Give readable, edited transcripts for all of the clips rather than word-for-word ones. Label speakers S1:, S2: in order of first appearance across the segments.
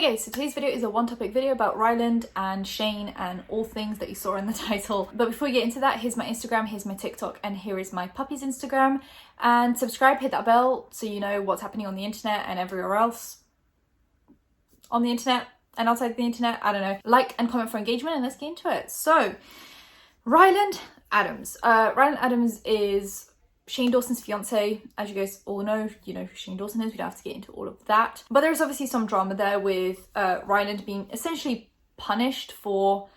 S1: guys, so today's video is a one topic video about Ryland and Shane and all things that you saw in the title. But before we get into that, here's my Instagram, here's my TikTok, and here is my puppy's Instagram. And subscribe, hit that bell so you know what's happening on the internet and everywhere else on the internet and outside the internet. I don't know. Like and comment for engagement, and let's get into it. So, Ryland Adams. Ryland Adams is Shane Dawson's fiance. As you guys all know, you know who Shane Dawson is. We don't have to get into all of that. But there's obviously some drama there with Ryland being essentially punished for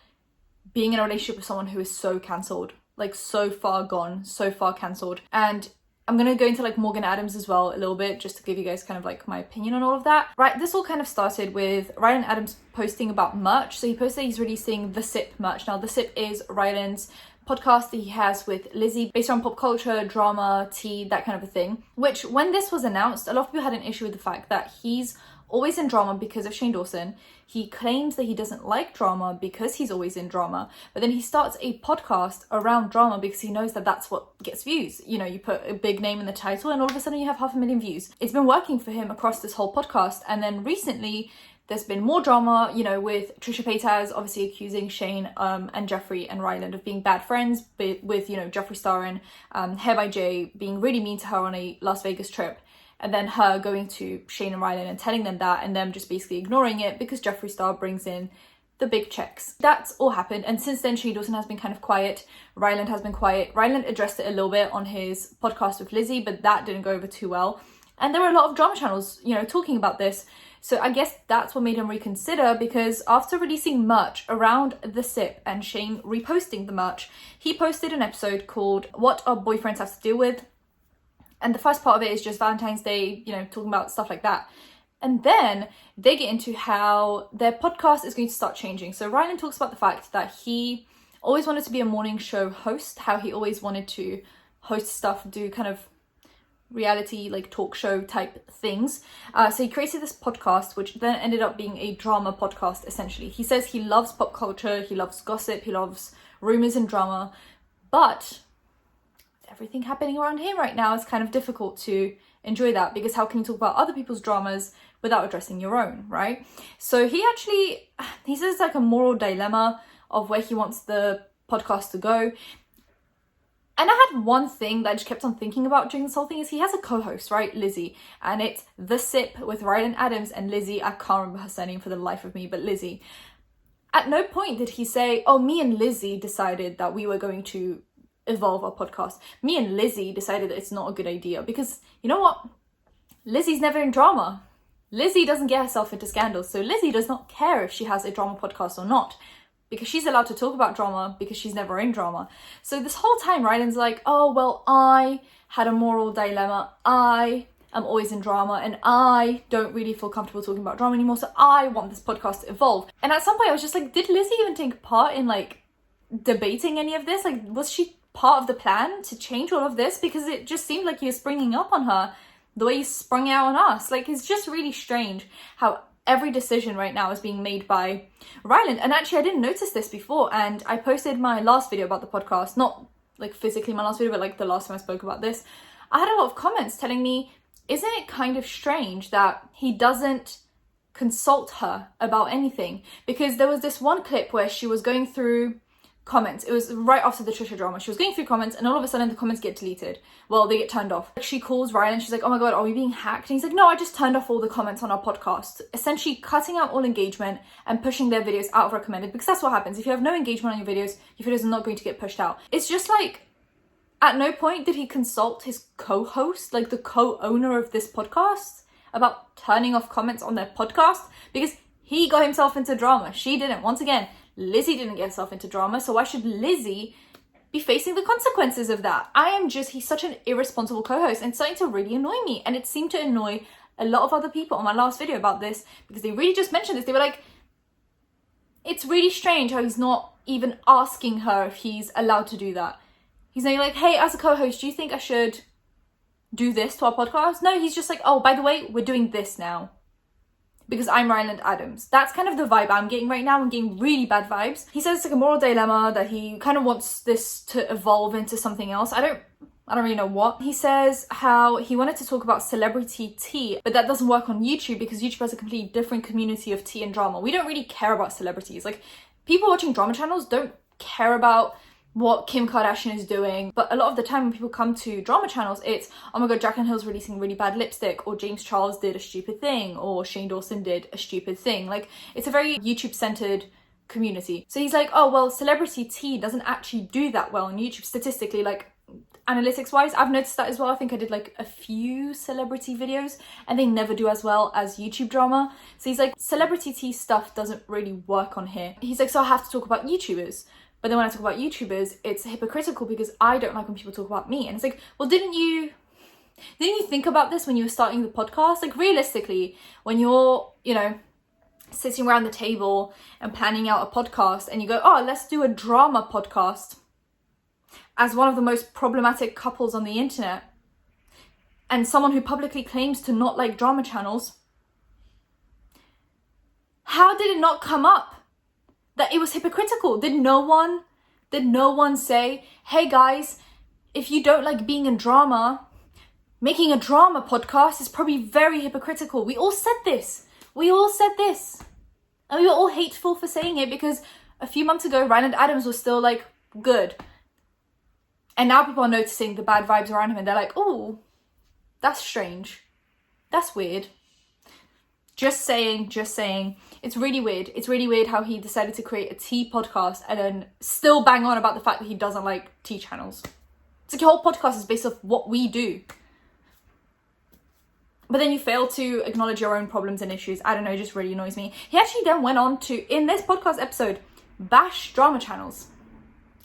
S1: being in a relationship with someone who is so cancelled. Like, so far gone, so far cancelled. And I'm going to go into like Morgan Adams as well a little bit, just to give you guys kind of like my opinion on all of that. Right, this all kind of started with Ryland Adams posting about merch. So he posted he's releasing The Sip merch. Now, The Sip is Ryland's podcast that he has with Lizzie, based on pop culture, drama, tea, that kind of a thing. Which, when this was announced, a lot of people had an issue with the fact that he's always in drama because of Shane Dawson. He claims that he doesn't like drama because he's always in drama, but then he starts a podcast around drama because he knows that that's what gets views. You know, you put a big name in the title and all of a sudden you have 500,000 views. It's been working for him across this whole podcast. And then recently there's been more drama, you know, with Trisha Paytas obviously accusing Shane and Jeffree and Ryland of being bad friends, but with, you know, Jeffree Star and Hair by Jay being really mean to her on a Las Vegas trip. And then her going to Shane and Ryland and telling them that, and them just basically ignoring it because Jeffree Star brings in the big checks. That's all happened. And since then, Shane Dawson has been kind of quiet. Ryland has been quiet. Ryland addressed it a little bit on his podcast with Lizzie, but that didn't go over too well. And there were a lot of drama channels, you know, talking about this. So I guess that's what made him reconsider, because after releasing merch around The Sip and Shane reposting the merch, he posted an episode called What Our Boyfriends Have to Deal With. And the first part of it is just Valentine's Day, you know, talking about stuff like that. And then they get into how their podcast is going to start changing. So Ryland talks about the fact that he always wanted to be a morning show host, how he always wanted to host stuff, do kind of reality, like talk show type things. So he created this podcast, which then ended up being a drama podcast, essentially. He says he loves pop culture, he loves gossip, he loves rumors and drama, but everything happening around him right now is kind of difficult to enjoy that, because how can you talk about other people's dramas without addressing your own, right? So he says it's like a moral dilemma of where he wants the podcast to go. And I had one thing that I just kept on thinking about during this whole thing is he has a co-host, right? Lizzie. And it's The Sip with Ryland Adams and Lizzie. I can't remember her surname for the life of me, but Lizzie. At no point did he say, oh, me and Lizzie decided that we were going to evolve our podcast. Me and Lizzie decided that it's not a good idea, because you know what? Lizzie's never in drama. Lizzie doesn't get herself into scandals, so Lizzie does not care if she has a drama podcast or not, because she's allowed to talk about drama because she's never in drama. So this whole time Ryland's like, oh well, I had a moral dilemma, I am always in drama and I don't really feel comfortable talking about drama anymore, so I want this podcast to evolve. And at some point I was just like, did Lizzie even take part in like debating any of this? Like, was she part of the plan to change all of this? Because it just seemed like he was springing up on her the way he sprung out on us. Like, it's just really strange how every decision right now is being made by Ryland. And actually I didn't notice this before, and I posted my last video about the podcast, not like physically my last video, but like the last time I spoke about this. I had a lot of comments telling me, isn't it kind of strange that he doesn't consult her about anything? Because there was this one clip where she was going through comments. It was right after the Trisha drama. She was going through comments and all of a sudden the comments get deleted. Well, they get turned off. She calls Ryland. She's like, oh my God, are we being hacked? And he's like, no, I just turned off all the comments on our podcast. Essentially cutting out all engagement and pushing their videos out of recommended, because that's what happens. If you have no engagement on your videos are not going to get pushed out. It's just like, at no point did he consult his co-host, like the co-owner of this podcast, about turning off comments on their podcast, because he got himself into drama. She didn't. Once again, Lizzie didn't get herself into drama, so why should Lizzie be facing the consequences of that? He's such an irresponsible co-host, and it's starting to really annoy me. And it seemed to annoy a lot of other people on my last video about this, because they really just mentioned this. They were like, it's really strange how he's not even asking her if he's allowed to do that. He's not like, hey, as a co-host, do you think I should do this to our podcast? No, he's just like, oh, by the way, we're doing this now, because I'm Ryland Adams. That's kind of the vibe I'm getting right now. I'm getting really bad vibes. He says it's like a moral dilemma, that he kind of wants this to evolve into something else. I don't I don't really know what. He says how he wanted to talk about celebrity tea, but that doesn't work on YouTube because YouTube has a completely different community of tea and drama. We don't really care about celebrities. Like, people watching drama channels don't care about what Kim Kardashian is doing, but a lot of the time when people come to drama channels, it's, oh my god, Jaclyn Hill's releasing really bad lipstick, or James Charles did a stupid thing, or Shane Dawson did a stupid thing. Like, it's a very YouTube-centered community. So he's like, oh well, celebrity tea doesn't actually do that well on YouTube statistically, like analytics wise. I've noticed that as well. I think I did like a few celebrity videos and they never do as well as YouTube drama. So he's like, celebrity tea stuff doesn't really work on here. He's like, so I have to talk about YouTubers. But then when I talk about YouTubers, it's hypocritical because I don't like when people talk about me. And it's like, well, didn't you think about this when you were starting the podcast? Like, realistically, when you're, you know, sitting around the table and planning out a podcast and you go, oh, let's do a drama podcast as one of the most problematic couples on the internet and someone who publicly claims to not like drama channels, how did it not come up that it was hypocritical? Did no one say, hey guys, if you don't like being in drama, making a drama podcast is probably very hypocritical? We all said this. And we were all hateful for saying it because a few months ago, Ryland Adams was still like good. And now people are noticing the bad vibes around him and they're like, oh, that's strange. That's weird. Just saying. It's really weird. It's really weird how he decided to create a tea podcast and then still bang on about the fact that he doesn't like tea channels. It's like your whole podcast is based off what we do. But then you fail to acknowledge your own problems and issues. I don't know, it just really annoys me. He actually then went on to, in this podcast episode, bash drama channels.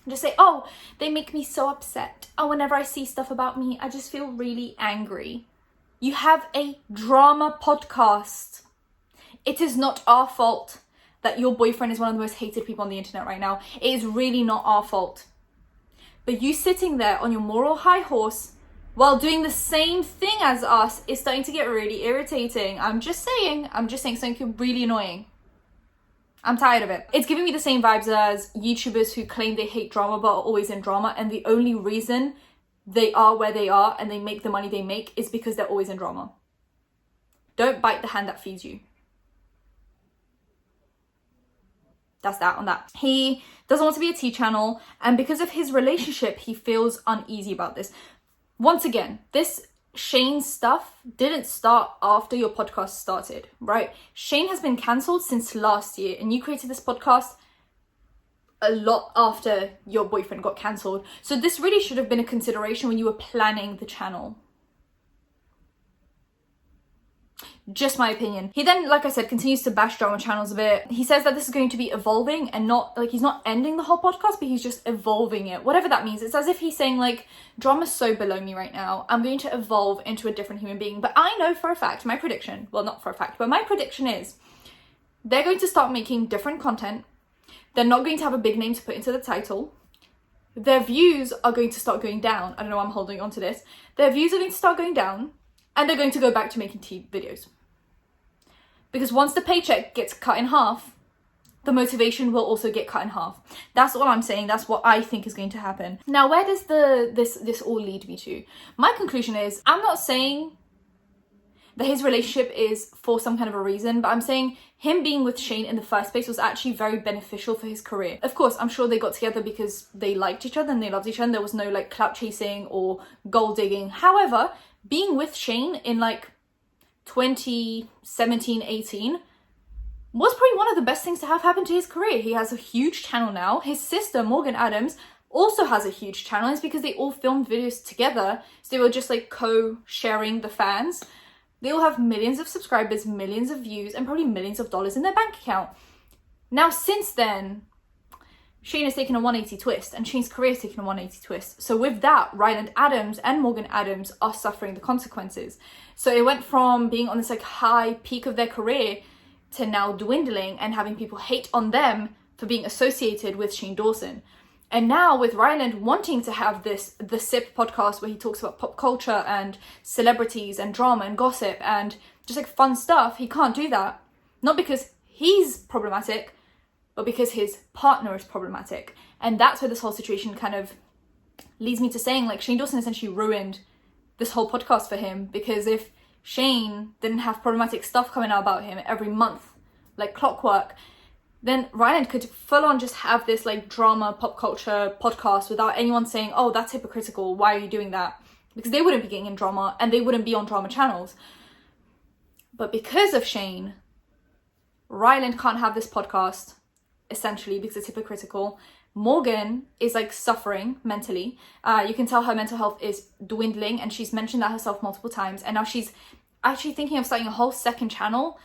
S1: Just say, oh, they make me so upset. Oh, whenever I see stuff about me, I just feel really angry. You have a drama podcast. It is not our fault that your boyfriend is one of the most hated people on the internet right now. It is really not our fault. But you sitting there on your moral high horse while doing the same thing as us is starting to get really irritating. I'm just saying something really annoying. I'm tired of it. It's giving me the same vibes as YouTubers who claim they hate drama but are always in drama, and the only reason they are where they are and they make the money they make is because they're always in drama. Don't bite the hand that feeds you. That's that on that. He doesn't want to be a tea channel, and because of his relationship, he feels uneasy about this. Once again, this Shane stuff didn't start after your podcast started, right? Shane has been cancelled since last year, and you created this podcast a lot after your boyfriend got cancelled. So this really should have been a consideration when you were planning the channel. Just my opinion. He then, like I said, continues to bash drama channels a bit. He says that this is going to be evolving and not, like, he's not ending the whole podcast, but he's just evolving it. Whatever that means. It's as if he's saying, like, drama's so below me right now. I'm going to evolve into a different human being. But I know for a fact, my prediction, well, not for a fact, but my prediction is they're going to start making different content. They're not going to have a big name to put into the title. Their views are going to start going down. I don't know why I'm holding on to this. Their views are going to start going down. And they're going to go back to making tea videos. Because once the paycheck gets cut in half, the motivation will also get cut in half. That's all I'm saying. That's what I think is going to happen. Now, where does this all lead me to? My conclusion is, I'm not saying that his relationship is for some kind of a reason, but I'm saying him being with Shane in the first place was actually very beneficial for his career. Of course, I'm sure they got together because they liked each other and they loved each other. And there was no like clout chasing or gold digging. However, being with Shane in like 2017, 18 was probably one of the best things to have happen to his career. He has a huge channel now. His sister, Morgan Adams, also has a huge channel. It's because they all filmed videos together. So they were just like co-sharing the fans. They all have millions of subscribers, millions of views, and probably millions of dollars in their bank account. Now, since then, Shane has taken a 180 twist, and Shane's career has taken a 180 twist. So with that, Ryland Adams and Morgan Adams are suffering the consequences. So it went from being on this like high peak of their career to now dwindling and having people hate on them for being associated with Shane Dawson. And now with Ryland wanting to have this The Sip podcast where he talks about pop culture and celebrities and drama and gossip and just like fun stuff, he can't do that. Not because he's problematic, but because his partner is problematic. And that's where this whole situation kind of leads me to saying, like, Shane Dawson essentially ruined this whole podcast for him, because if Shane didn't have problematic stuff coming out about him every month, like clockwork, then Ryland could full on just have this like drama pop culture podcast without anyone saying, oh, that's hypocritical, why are you doing that? Because they wouldn't be getting in drama and they wouldn't be on drama channels. But because of Shane, Ryland can't have this podcast, essentially, because it's hypocritical. Morgan is like suffering mentally. You can tell her mental health is dwindling, and she's mentioned that herself multiple times. And now she's actually thinking of starting a whole second channel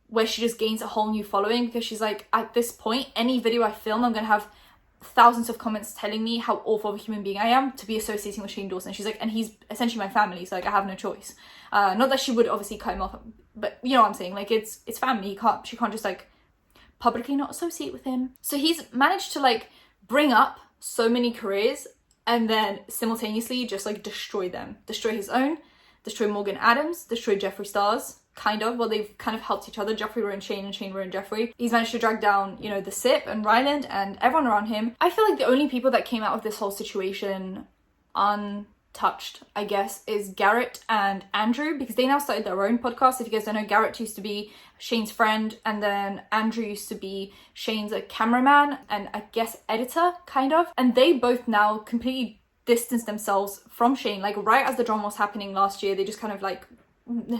S1: where she just gains a whole new following, because she's like, at this point, any video I film, I'm gonna have thousands of comments telling me how awful of a human being I am to be associating with Shane Dawson. She's like, and he's essentially my family, so like I have no choice. Not that she would obviously cut him off, but you know what I'm saying, like it's family. She can't just like publicly not associate with him. So he's managed to like bring up so many careers and then simultaneously just like destroy them. Destroy his own, destroy Morgan Adams, destroy Jeffree Star's, kind of. Well, they've kind of helped each other. Jeffree ruined Shane and Shane ruined Jeffree. He's managed to drag down, you know, the SIP and Ryland and everyone around him. I feel like the only people that came out of this whole situation untouched, I guess, is Garrett and Andrew, because they now started their own podcast. If you guys don't know, Garrett used to be Shane's friend, and then Andrew used to be Shane's cameraman and I guess editor, kind of. And they both now completely distanced themselves from Shane. Like right as the drama was happening last year, they just kind of like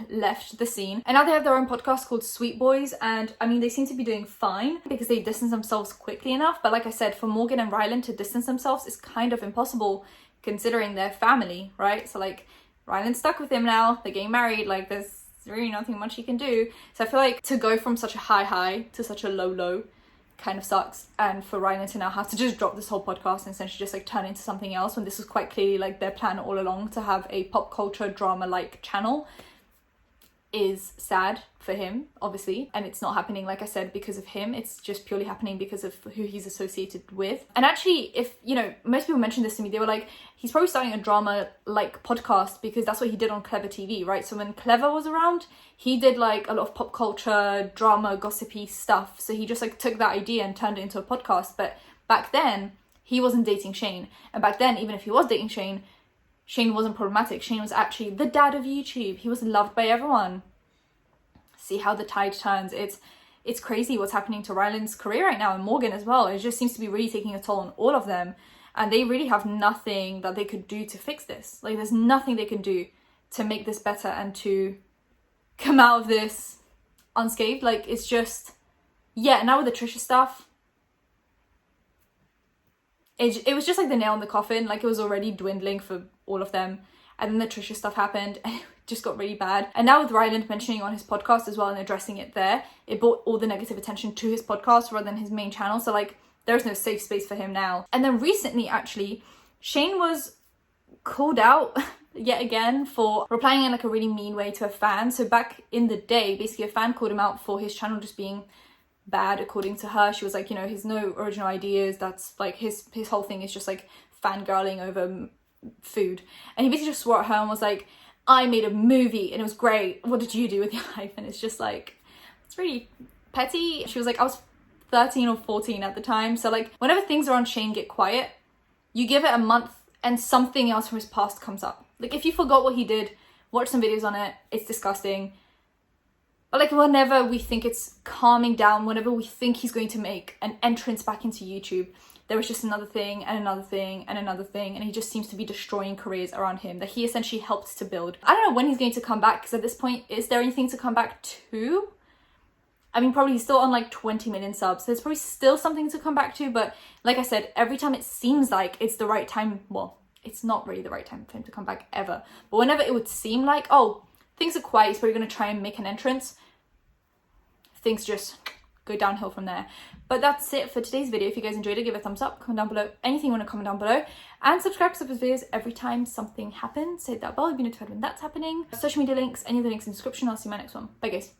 S1: left the scene, and now they have their own podcast called Sweet Boys, and I mean they seem to be doing fine because they distance themselves quickly enough. But like I said, for Morgan and Ryland to distance themselves is kind of impossible considering their family, right? So like Ryland's stuck with him now, they're getting married, like there's really nothing much he can do. So I feel like to go from such a high to such a low kind of sucks, and for Ryland to now have to just drop this whole podcast and essentially just like turn into something else, when this was quite clearly like their plan all along to have a pop culture drama like channel, is sad for him, obviously. And it's not happening, like I said, because of him. It's just purely happening because of who he's associated with. And actually, if, you know, most people mentioned this to me, they were like, he's probably starting a drama like podcast because that's what he did on Clever TV, right? So when Clever was around, he did like a lot of pop culture, drama, gossipy stuff. So he just like took that idea and turned it into a podcast. But back then, he wasn't dating Shane. And back then, even if he was dating Shane, Shane wasn't problematic. Shane was actually the dad of YouTube. He was loved by everyone. See how the tide turns. It's crazy what's happening to Ryland's career right now, and Morgan as well. It just seems to be really taking a toll on all of them. And they really have nothing that they could do to fix this. Like there's nothing they can do to make this better and to come out of this unscathed. Like it's just, yeah, now with the Trisha stuff, it was just like the nail in the coffin. Like it was already dwindling for all of them, and then the Trisha stuff happened and it just got really bad. And now with Ryland mentioning on his podcast as well and addressing it there, it brought all the negative attention to his podcast rather than his main channel. So like there's no safe space for him now. And then recently actually, Shane was called out yet again for replying in like a really mean way to a fan. So back in the day, basically a fan called him out for his channel just being bad, according to her. She was like, you know, he's no original ideas. That's like his whole thing is just like fangirling over food. And he basically just swore at her and was like, I made a movie and it was great. What did you do with your life? And it's just like, it's really petty. She was like, I was 13 or 14 at the time. So like whenever things around Shane get quiet, you give it a month and something else from his past comes up. Like if you forgot what he did, watch some videos on it. It's disgusting. But like whenever we think it's calming down, whenever we think he's going to make an entrance back into YouTube, there was just another thing and another thing and another thing, and he just seems to be destroying careers around him that he essentially helped to build. I don't know when he's going to come back, because at this point, is there anything to come back to? I mean, probably he's still on like 20 million subs. So there's probably still something to come back to, but like I said, every time it seems like it's the right time, well, it's not really the right time for him to come back ever. But whenever it would seem like, oh, things are quiet, he's probably going to try and make an entrance, things just go downhill from there. But that's it for today's video. If you guys enjoyed it, give it a thumbs up, comment down below anything you want to comment down below, and subscribe to his videos every time something happens. Hit that bell, you'll be notified when that's happening. Social media links, any of the links in the description. I'll see you in my next one. Bye guys.